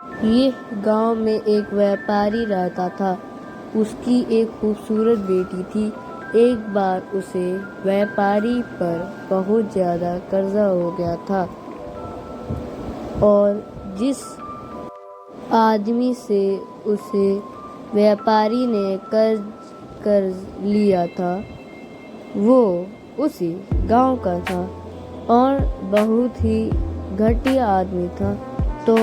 ये गांव में एक व्यापारी रहता था। उसकी एक खूबसूरत बेटी थी। एक बार उसे व्यापारी पर बहुत ज़्यादा कर्जा हो गया था और जिस आदमी से उसे व्यापारी ने कर्ज लिया था वो उसी गांव का था और बहुत ही घटिया आदमी था। तो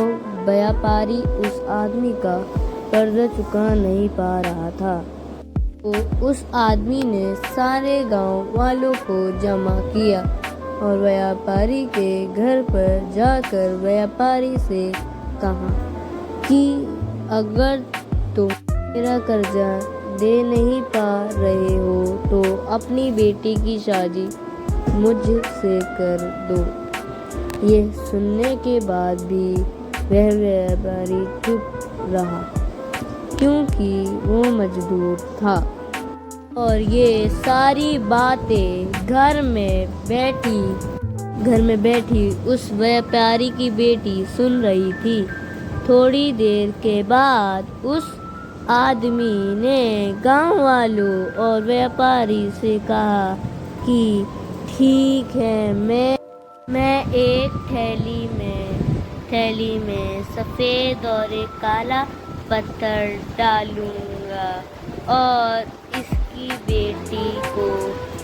व्यापारी उस आदमी का कर्जा चुका नहीं पा रहा था। तो उस आदमी ने सारे गांव वालों को जमा किया और व्यापारी के घर पर जाकर व्यापारी से कहा कि अगर तुम मेरा कर्जा दे नहीं पा रहे हो तो अपनी बेटी की शादी मुझसे कर दो। यह सुनने के बाद भी वह व्यापारी चुप रहा क्योंकि वो मजबूर था और ये सारी बातें घर में बैठी उस व्यापारी की बेटी सुन रही थी। थोड़ी देर के बाद उस आदमी ने गांव वालों और व्यापारी से कहा कि ठीक है, मैं एक थैली में सफ़ेद और एक काला पत्थर डालूंगा और इसकी बेटी को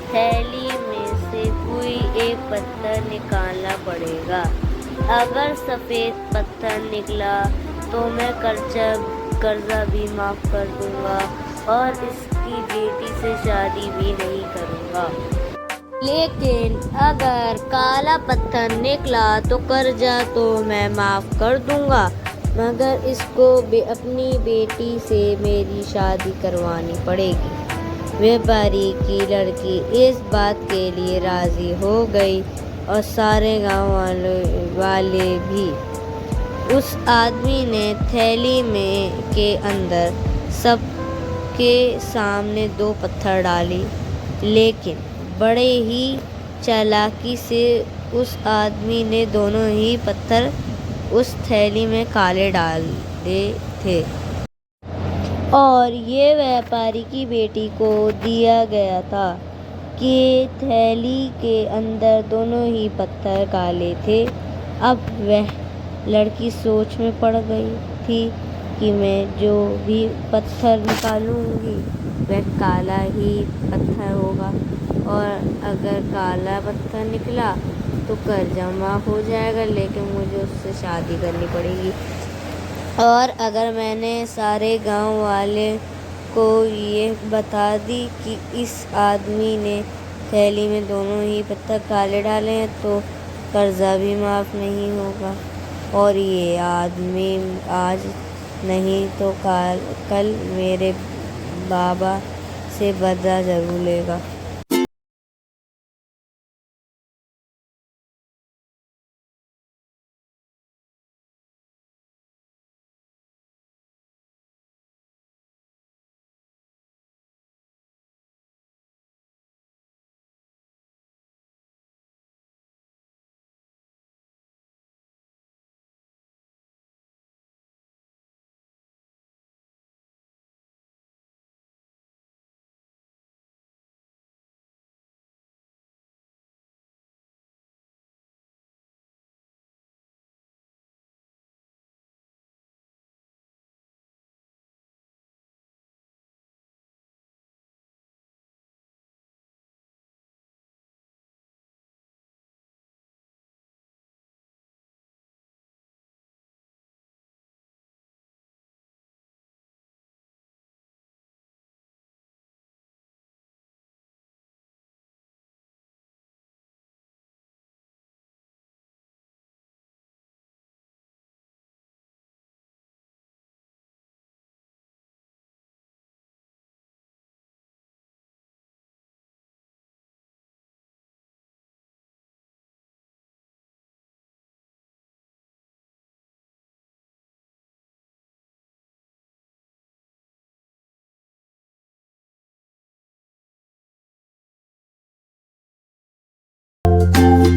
थैली में से कोई एक पत्थर निकालना पड़ेगा। अगर सफ़ेद पत्थर निकला तो मैं कर्जा भी माफ़ कर दूंगा और इसकी बेटी से शादी भी नहीं करूंगा। लेकिन अगर काला पत्थर निकला तो कर्जा तो मैं माफ़ कर दूंगा मगर इसको अपनी बेटी से मेरी शादी करवानी पड़ेगी। व्यापारी की लड़की इस बात के लिए राज़ी हो गई और सारे गांव वाले भी। उस आदमी ने थैली में के अंदर सबके सामने 2 पत्थर डाली, लेकिन बड़े ही चालाकी से उस आदमी ने दोनों ही पत्थर उस थैली में काले डाले थे और ये व्यापारी की बेटी को दिया गया था कि थैली के अंदर दोनों ही पत्थर काले थे। अब वह लड़की सोच में पड़ गई थी कि मैं जो भी पत्थर निकालूंगी वह काला ही पत्थर होगा और अगर काला पत्थर निकला तो कर्जा माफ़ हो जाएगा, लेकिन मुझे उससे शादी करनी पड़ेगी। और अगर मैंने सारे गांव वाले को ये बता दी कि इस आदमी ने थैली में दोनों ही पत्थर काले डाले हैं तो कर्जा भी माफ़ नहीं होगा और ये आदमी आज नहीं तो कल मेरे बाबा से बदला ज़रूर लेगा।